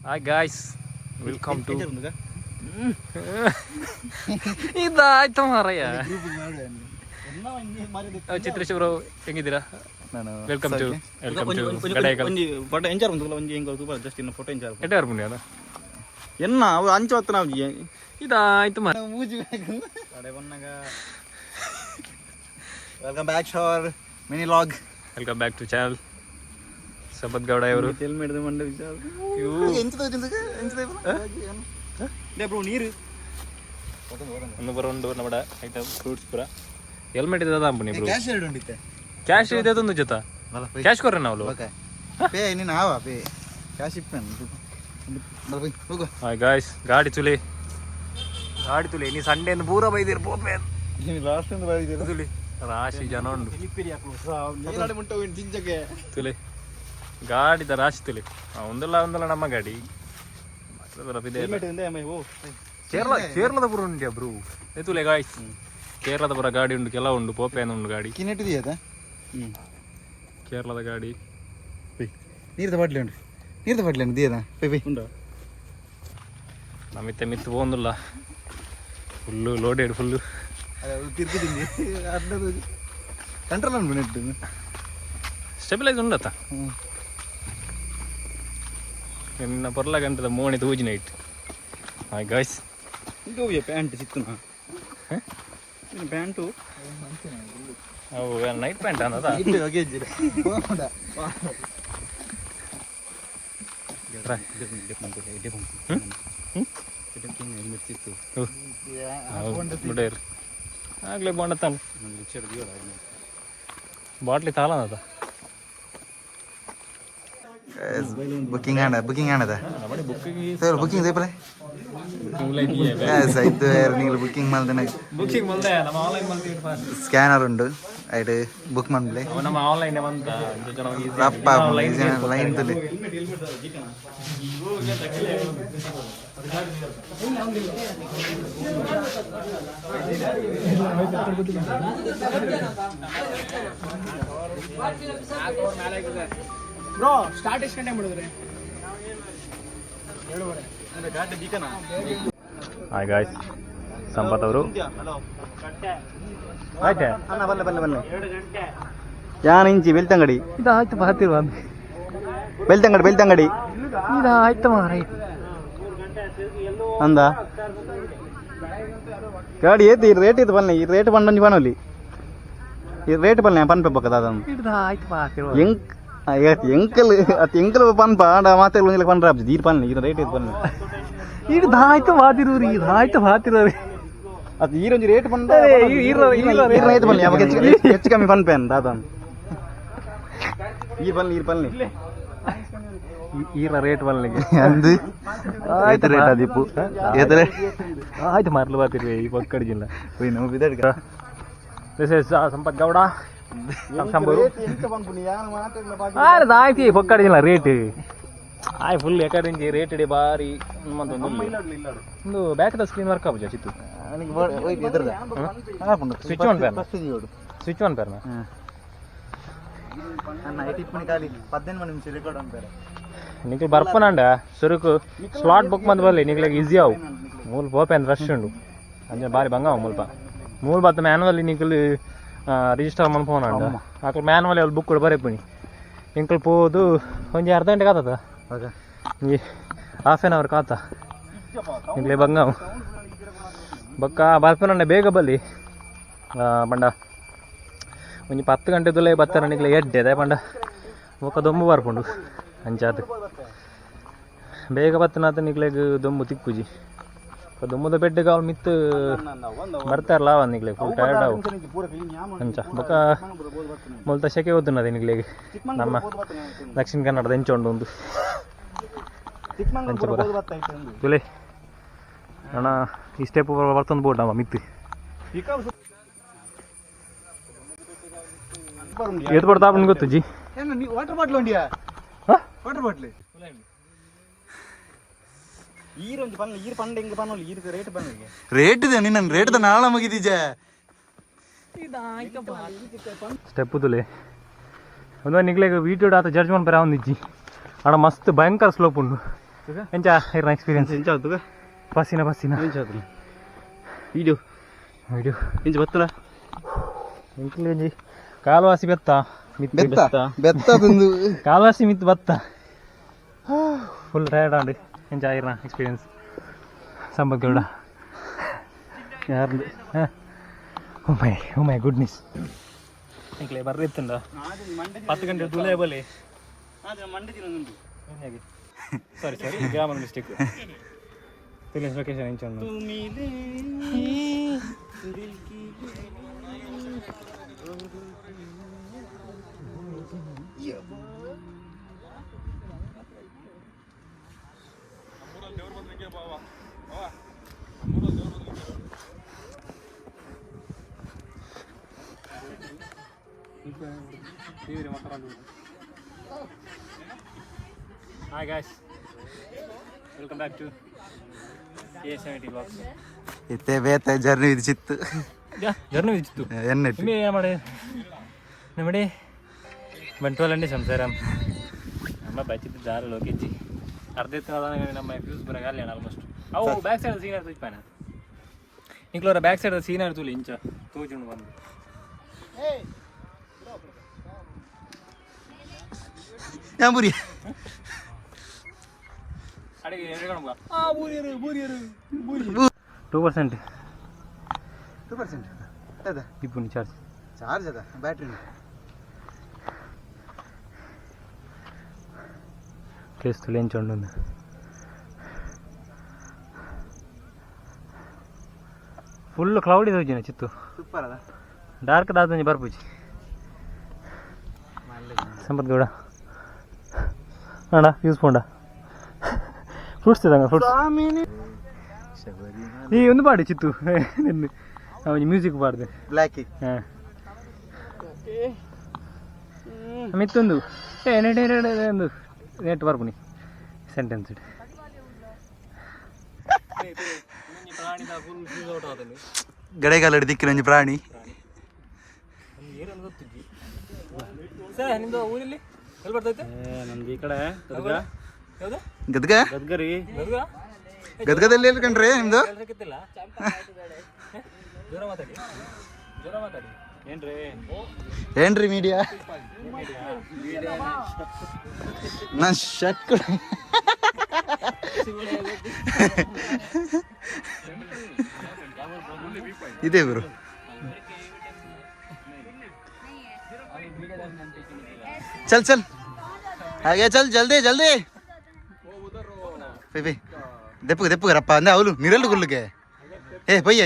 Hi guys, welcome to ಇದಾಯ್ತು ಮಾರಯ್ಯ. Chitresh bro ಹೆಂಗಿದ್ದೀರಾ? ವೆಲ್ಕಮ್ ಟು ಎನ್ನ ಅಂಚು ಹತ್ತು ನಾವು ಇದಾಯ್ತು ಮಾರ. Welcome back to our mini vlog. Welcome back to channel Sampath Gowda ಅವರು. ನೀರು ഒന്ന് പറണ്ട് നമ്മുടെ ഐറ്റം ഫ്രൂട്ട്സ് ಪೂರ ಹೆಲ್ಮೆಟ್ ಇದೆ ದಾಂಪುನಿ ಬ್ರೋ. ಕ್ಯಾಶ್ ಎರಡು ಉಂಡಿತ್ತೆ. ಕ್ಯಾಶ್ ಇದೆ ಅದೊಂದು ಜೊತೆ ಕ್ಯಾಶ್ ಕೊರ್ರೆ ನಾವು ಪೇ ನೀನು ಆವಾ ಪೇ ಕ್ಯಾಶ್ ಇಪ್ಪನ್ ಹೋಗು. ಹಾಯ್ ಗಾಯ್ಸ್, ಗಾಡಿ ತುಲೆ ನೀ ಸಂಡೇ ಪೂರ ಬೈದಿರು ಪೋಪೆ ಲಾಸ್ಟ್ ಒಂದು ಬೈದಿರು ತುಲೆ ರಾಶಿ ಜನ ಉಂಡು ತುಲೆ ಗಾಡಿದ ರಾಶಿ ತುಲೆ ಒಂದಲ್ಲ ನಮ್ಮ ಗಾಡಿ ಕೇರಳದ ಪುರ ಉಂಡ್ಯಾ ಬ್ರೂ ತುಲೆ ಗಾಯ್ಸ್. ಕೇರಳದ ಪುರ ಗಾಡಿ ಉಂಡು, ಕೆಲ ಉಂಡು, ಪೋಪೆನ ಉಂಡು ಗಾಡಿ. ಕೇರಳದ ಗಾಡಿ ನೀರ್ದ ಬಾಟ್ಲಿ ಉಂಟು ದಿಯದ ಉಂಟು ನಮಿತ್ತೆ ಮಿತ್ತು പോകുന്നിಲ್ಲ. ಫುಲ್ಲು ಲೋಡೆಡ್ ಫುಲ್ಲು ತಿರ್ಗಿದ್ದೀನಿ ಕಂಟ್ರೋಲ್ ಉಂಟು ನೆಟ್ಟು ಸ್ಟೆಬಿಲೈಸ್ ಉಂಡತ್ತ ನಿನ್ನ ಪೊರ್ಲ ಗಂಟದ ಮೋಣಿ ತೂಜಿ ನೈಟ್. ಹಾಯ್ ಗಾಯ್ಸ್, ಇದು ಪ್ಯಾಂಟ್ ಸಿಕ್ತು ಪ್ಯಾಂಟು ಅವು ನೈಟ್ ಪ್ಯಾಂಟ್ ಅನ್ನದ ಆಗ್ಲೇ ಬಾಂಡತ್ತಾನ ಬಾಟ್ಲಿ ತಾಳನದ ಬುಕಿಂಗ್ ಆಣದ ಬುಕಿಂಗ್ ದೇಪಲೆ ನೀವು ಬುಕಿಂಗ್ ಮಾಡ್ದೆ ಸ್ಕ್ಯಾನರ್ ಉಂಡು ಐಟ್ ಬುಕ್ ಮಾಡ್ಲೆ ನಮ್ಮ ಆನ್ಲೈನ್ ಬಂತ ಲೈನ್ ತುಲೆ ಬ್ರೋ ಸ್ಟಾರ್ಟ್ ಎಷ್ಟು ಗಂಟೆ ಮಾಡಿದ್ರೆ? ಹಾಯ್ ಗಾಯ್ಸ್, ಸಂಪತ್ ಅವರು ಆಯ್ತಾ ಬಲ್ಲೆ ಯಾನ್ ಇಂಚಿ ಬೆಳ್ತಂಗಡಿ ಇದಾಯ್ತು ಬರ್ತಿರುವ ಬೆಳ್ತಂಗಡಿ ಇದಾಯ್ತು ಮಾರ ಅಂದ ಗಾಡಿ ಏತಿ ರೇಟ್ ಇದು ಬನ್ನಿ ರೇಟ್ ಪಂಡಿ ಪನೋಲಿ ರೇಟ್ ಬನ್ನಿ ಪನ್ಪೆ ಪಕ್ಕದ ಅದನ್ನು ಇದಾಯ್ತು ಬರ್ತಿರುವ ಎಂಕಲ್ ಎಂಕಲ್ ಪನ್ಪ ಆಡ ಮಾತೆ ಪನ್ರ ದೀರ್ ಪನ್ನಿ ಇದು ರೇಟ್ ಇದು ಬನ್ನಿ ಇದಾಯ್ತು ಬಾತಿರೋರಿ ಅದು ಈರೊಂದು ರೇಟ್ ಬಂದ ರೇಟ್ ಬನ್ನಿ ಅವಾಗ ಹೆಚ್ಚು ಕಮ್ಮಿ ಪನ್ಪೆ ಅಂತ ಅದನ್ನು ನೀರು ಬನ್ನಿ ಈರ ರೇಟ್ ಬನ್ನಿಗೆ ಅಂದು ಆಯ್ತು ರೇಟ್ ಅದೀಪು ಏತರೆ ಆಯ್ತು ಮಾರ್ಲು ಬಾತಿರ್ವೆ ಈ ಪಕ್ಕಡ ಜಿಲ್ಲ ಹೋಯ್ ನಾವು ಬಿದಡ್ಗ ದಿಸ್ ಇಸ್ ಸಂಪತ್ ಗೌಡ ಶಂಭರು ಆಯ್ತು ಈ ಪಕ್ಕಡ ಜಿಲ್ಲ ರೇಟ್ ಆಯ್ ಫುಲ್ ಎಕರಿಂಚಿ ರೇಟ್ ಇಡಿ ಬಾರಿ ಒಂದು ಬ್ಯಾಕ್ದ ಸ್ಕ್ರೀನ್ ವರ್ಕ್ ಆಗುಜ ಚಿತ್ತು ಸ್ವಿಚ್ ಒನ್ ಪೇರ್ನ నీకు బర్పనండ సురుకు స్లాట్ బుక్ మంది బల్లి నీకు ఈజీ అవు మూలు పోపోయింది రష్ ఉండు అంజ భారీ బంగా మూలప మూలు బತ್ತ మ్యాన్యువల్ నీకు ರಿಜಿಸ್ಟರ್ ಮಾಡಿ ಫೋನ್ ಅಂಡ ಅక్కడ ಮ್ಯಾನ್ಯುವಲ್ ಅಲ್ಲಿ ಬುಕ್ ಕೂಡ ಬರೀಪಣಿ ಇಂಕಲ್ ಪೋದು ಒಂಜಿ ಅರ್ಧ ಗಂಟೆ ಕಾತದ ಈ ಹಾಫ್ ಆನ್ ಅವರ್ ಕಾತ ಇಂಕ್ಲೆ ಬಂಗಾವು ಬೊಕ್ಕ ಬರ್ಪನಂಡ ಬೇಗ ಬಲ್ಲಿ ಪಂಡ ಒಂಜಿ 10 ಗಂಟೆ ತುಲೆ ಬತ್ತರ ನಿಕ್ಲೆ ಎಡ್ಡೆ ಪಂಡ ಬೊಕ್ಕ ದೊಂಬು ಬರ್ಪುಂಡು ಅಂಚಾದ ಬೇಗ ಬತ್ತನಾತ ನಿಕ್ಲೆಗ್ ದೊಂಬು ತಿಕ್ಕುಜಿ ದೊಂಬುದ ಬೆಡ್ಡೆ ಕಾವಲು ಮಿತ್ತು ಬರ್ತಾರಲ್ಲ ಅವ ನಿಕ್ಲೆ ಫುಲ್ ಟಯರ್ಡ್ ಅವು ಅಂಚ ಬೊಕ್ಕ ಮೊಲ್ತ ಶೆಕೆ ಓದ್ನದೆ ನಿಕ್ಲೆಗೆ ನಮ್ಮ ದಕ್ಷಿಣ ಕನ್ನಡದ ಹೆಂಚೊಂಡು ಒಂದು ಅಂಚ ಬರ ತುಲೆ ಅಣ್ಣ ಈ ಸ್ಟೆಪ್ ಬರ್ತೊಂದು ಬೋಟ್ ಅವ ಮಿತ್ತು ಏತ್ ಬರ್ತಾ ಗೊತ್ತು ಜಿ ವಾಟರ್ ಬಾಟ್ಲ್ ಉಂಡಿಯಾ ವಾಟರ್ ಬಾಟ್ಲ್ ಈರೊಂದು ಪನ್ನ ಈರ್ ಪಂಡ ಹೆಂಗೆ ಪನ್ನೋಲಿ ಈರ್ ರೇಟ್ ಬಂದಿಗೆ ರೇಟ್ ಇದೆ ನಿನ್ನ ರೇಟ್ ದ ನಾಳ ಮಗಿದೀಜ ಸ್ಟೆಪ್ ತುಲೆ ಒಂದು ನಿಗ್ಲೆಗೆ ವೀಟೋಡ್ ಆತ ಜಡ್ಜ್ಮೆಂಟ್ ಬರ ಒಂದಿಜ್ಜಿ ಆಡ ಮಸ್ತ್ ಭಯಂಕರ ಸ್ಲೋಪ್ ಉಂಡು ಎಂಚ ಇರ್ನ ಎಕ್ಸ್ಪೀರಿಯನ್ಸ್ ಎಂಚ ಆಯ್ತು ಪಸ್ಸಿನ ಎಂಚ ಆಯ್ತು ವಿಡಿಯೋ ಎಂಚ ಬತ್ತಲ ಎಂಕ್ಲೇಜಿ ಕಾಲವಾಸಿ ಬೆತ್ತ ಮಿತ್ತು ಬೆತ್ತ ಬೆತ್ತ ತಂದು ಕಾಲವಾಸಿ ಮಿತ್ತು ಬತ್ತ ಫುಲ್ ಟಯರ್ಡ್ ಆಂಡು ಎಂಚ ಇರ್ನ ಎಕ್ಸ್ಪೀರಿಯನ್ಸ್ ಸಂಪತ್ ಗೌಡ ಯಾರ್ದು ಓ ಮೈ ಗುಡ್ನೆಸ್ ಎಂಕ್ಲೆ ಬರ್ರಿ ಇತ್ತಂಡ 10 ಗಂಟೆ ತುಲೆ ಬಲೆ ಸಾರಿ ಗ್ರಾಮರ್ ಮಿಸ್ಟೇಕ್ ತಿಳಿಸ್ ಲೊಕೇಶನ್ ಎಂಚ Hi guys, welcome back to A70 vlogs. ಇತ್ತೆ ಬೇತ ಜರ್ನಿ ಇದು ಚಿತ್ತು ಜರ್ನಿ ವಿಚಿತ್ತು ಎನ್ನೆಟ್ಟು നമ്മുടെ നമ്മുടെ ಬಂಟ್ವಾಲಂಡಿ ಸಂಸಾರಂ ನಮ್ಮ ಬಚ್ಚಿದ್ದು ದಾರ ಲೋಕಿಚ್ಚಿ ಅರ್ಧ ಎತ್ತಿನ ನಮ್ಮ ಫ್ಯೂಸ್ ಬರಗಾಲ ಆಲ್ಮೋಸ್ಟ್ ಅವು ಬ್ಯಾಕ್ ಸೈಡ್ ಸೀನ್ ಆಡ್ತು ಪಾನ ಇಂಕ್ಲೋರ ಬ್ಯಾಕ್ ಸೈಡ್ ಸೀನ್ ಆಡ್ತು ಇಂಚ ತೂಜುಂಡು ಬಂದು ഞാൻ പുരി ಅಡಿಗೆ ಎಡ್ಕೊಂಡು ಆ ಬೂರಿಯರು 2% 2% ಅದ ಇಪ್ಪು ಚಾರ್ಜ್ ಅದ ಬ್ಯಾಟ್ರಿ ಪ್ಲೇಸ್ ತುಳಿಂಚೊಂಡು ಫುಲ್ ಕ್ಲೌಡ್ ಇದೆ ಹೋಗಿನ ಚಿತ್ತು ಸೂಪರ್ ಅದ ಡಾರ್ಕ್ ದಾದಂಜಿ ಬರ್ಪುಜಿ ಸಂಪತ್ ಗೌಡ ಅಣ್ಣ ಯೂಸ್ ಪೋಂಡ ಫ್ರೂಟ್ಸ್ ಇದ್ದಂಗ ಫ್ರೂಟ್ಸ್ ಈ ಒಂದು ಪಾಡಿ ಚಿತ್ತು ಅವನಿಗೆ ಮ್ಯೂಸಿಕ್ ಪಾಡ್ದೆ ಬ್ಲ್ಯಾಕಿ ಹಾಂ ಮಿತ್ತೊಂದು ಒಂದು ನೆಟ್ ಬರ್ಪುನಿ ಸೆಂಟೆನ್ಸ್ ಗಡೆಗಾಲ ದಿಕ್ಕಿನ ಒಂಜಿ ಪ್ರಾಣಿ ಸರ್ ನಿಮ್ದು ಊರಲ್ಲಿ ಎಲ್ಲಿ ಬರ್ತೈತೆ ನಮ್ದು ಈ ಕಡೆ ಯಾವುದು ಗದ್ಗ ಗದ್ಗರಿ ಗದ್ಗದಲ್ಲಿ ಎಲ್ಲಿ ಕಂಡ್ರಿ ನಿಮ್ದು ಗೊತ್ತಿಲ್ಲ ಜೋರ ಮಾತಾಡಿ ಏನ್ರಿ ಏನ್ರಿ ಮೀಡಿಯಾ ನಾನು ಶಕ್ ಇದೆ ಗುರು चल चल आगे चल जल्दी जल्दी ದೆಪ್ಪಗೆ ದೆಪ್ಪಗೆ ರಪ್ಪ ಅಂದೆ ಅವಳು ನೀರೆಲ್ಲ ಗುರ್ಲಿಕ್ಕೆ ಭಯ್ಯ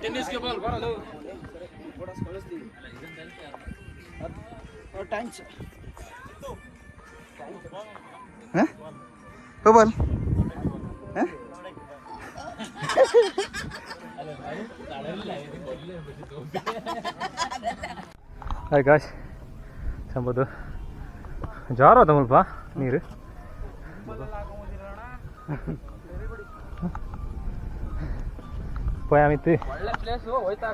टेनिस के बॉल भर लो और टाइम्स हैं वो बॉल हैं ಹಾಯ್ ಗಾಯ್ಸ್ ಸಂಬದು ಜಾರ ಅದ ಮುಲ್ಪ ನೀರು ಪೋಯಾಮಿತ್ತು ಒಳ್ಳೆ ಪ್ಲೇಸ್ ಹೋಯ್ತಾ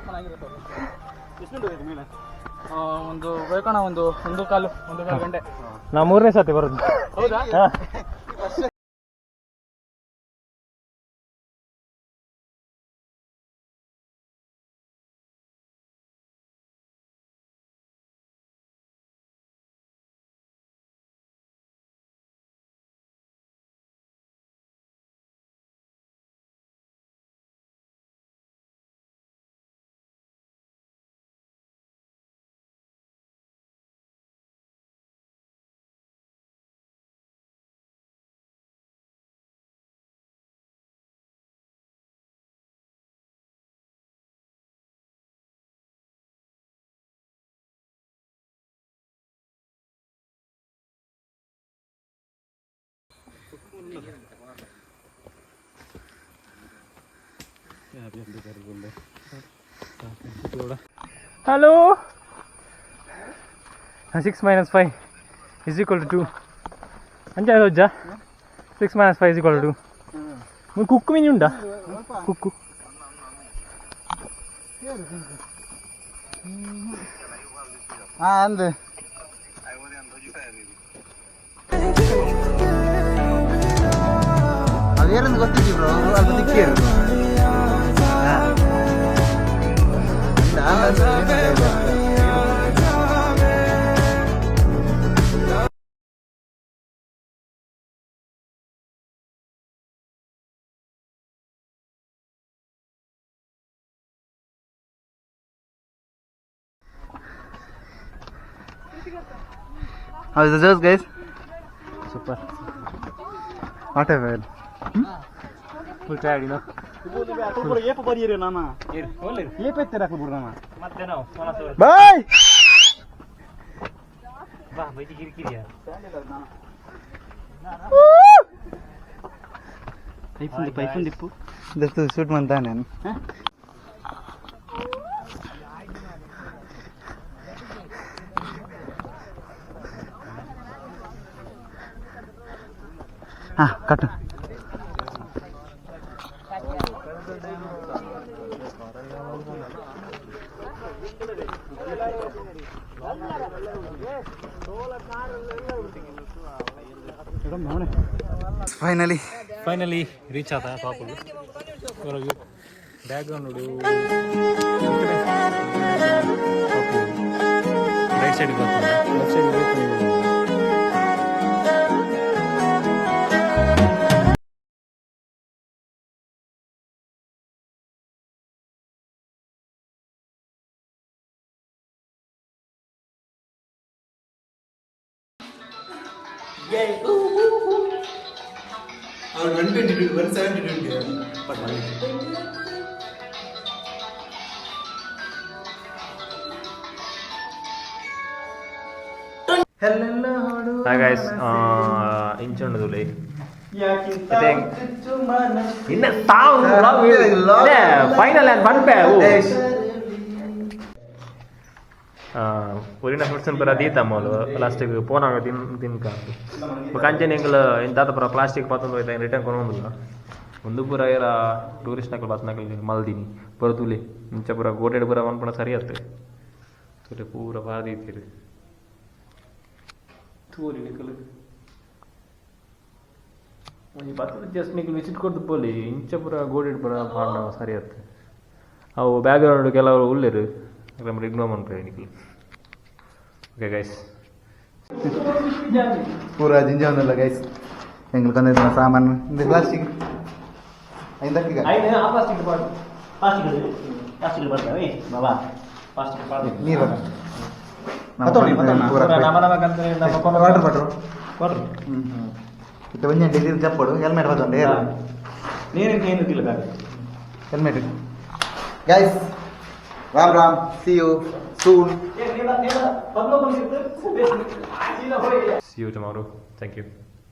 ಒಂದು ಬೇಕಣ ಒಂದು ಕಾಲು ಗಂಟೆ ನಾ 3ನೇ ಸತಿ ಬರೋದು ಹೌದಾ ಹಲೋ 6 - 5 = 2 ಅಂಚೆ ಹೋಜ್ಜ 6 - 5 = 2 ಕುಕ್ಕು ಮೀನು ಉಂಟಾ ಕುಕ್ಕು ಅಂದು ಅದೇನಂದು ಗೊತ್ತಿದ್ದಿ ಬ್ರೋ ಅಲ್ಪ ದಿಕ್ಕೇರು How is the juice, guys? Super. What a well. Full tired, you know. ಏಪ ಬರೀರಿ ನಾನ ಏಪ ಎತ್ತರ ಹಾಕ್ಬಿಡ್ರ ನಾನ ಮತ್ತೆ ನಾವು ಬಾಯ್ ಬಾ ಬೈತಿ ಕಿರಿಕಿರಿಯ ಪೈಪುನ್ ದಿಪ್ಪು ದತ್ತು ಶೂಟ್ ಮಾಡ್ತಾ ನಾನು ಕಟ್ಟು ಫೈನಲಿ ರೀಚ್ ಆದ ಪಾಪು ಬ್ಯಾಕ್ಗ್ರೌಂಡ್ ನೋಡು ರೈಟ್ ಸೈಡ್ ಬರ್ತದೆ ಲೆಫ್ಟ್ ಸೈಡ್ ಗೈಸ್ ಇಂಚುಂಡದುಲೆ ಇನ್ನ ಫೈನಲ್ ಆ್ಯಂಡ್ ಬಂಪೆ ಒರಿನ ಫುಡ್ಸನ್ ಪರ ದೀತಮ್ಮಲು ಪ್ಲಾಸ್ಟಿಕ್ ಪೋನಾಗ ತಿನ್ಕಾಂದು ಕಂಚೆನ ಎಂಗ್ಲ ಇಂತಾದ ಪರ ಪ್ಲಾಸ್ಟಿಕ್ ಪಾತಂದು ಹೋಯ್ತಾ ರಿಟರ್ನ್ ಕೊನೊಂದಿಲ್ಲ ಒಂದು ಪೂರ ಏರ ಟೂರಿಸ್ಟ್ ನಕಲ್ ಬಸ್ ನಕಲ್ ಮಲ್ದಿನಿ ಪೂರ ತುಲೆ ಇಂಚ ಪೂರ ಗೋಟೆಡ್ ಪೂರ ಮನ್ಪಣ ಸರಿ ಆಯ್ತು ತುಲೆ ಪೂರ ಬಾದಿ ಇತ್ತೀರಿ ತೂರಿ ನಿಕಲ್ ಒಂದು ಬರ್ತದೆ ಜಸ್ಟ್ ನಿಕಲ್ ವಿಸಿಟ್ ಕೊಟ್ಟು ಪೋಲಿ ಇಂಚ ಪೂರ ಗೋಟೆಡ್ ಪೂರ ಪಾಂಡ ಸರಿ ಆಯ್ತು ಅವು ಬ್ಯಾಕ್ಗ್ರೌಂಡ್ ಕೆಲವರು ಉಳ್ಳಿರು நம்ம இக்னோர் பண்ணுறேன் இன்னைக்கு ஓகே கைஸ் ಪೂರ ಜಿಂಜ ಒಂದಲ್ಲ ಗೈಸ್ ಎಂಗ್ಲು ತಂದಿದ್ದ ಸಾಮಾನು இந்த ಪ್ಲಾಸ್ಟಿಕ್ ಐದಕ್ಕೀಗ ಆ ಪ್ಲಾಸ್ಟಿಕ್ ಬಾಟಲ್ ಪ್ಲಾಸ್ಟಿಕ್ ಬರ್ತವೆ ಬಾಬಾ ಪ್ಲಾಸ್ಟಿಕ್ ಬಾಟಲ್ ನೀರು ವಾಟರ್ ಬಾಟಲ್ ಇತ್ತ ಒಂಜೆ ಡಿಗ್ರಿ ಜಪ್ಪಡು ಹೆಲ್ಮೆಟ್ ಬರ್ತಂಡೆ ನೀರಿಗೆ ಏನು ತಿಲ್ಲ helmet guys Ram Ram see you soon See you tomorrow. Thank you.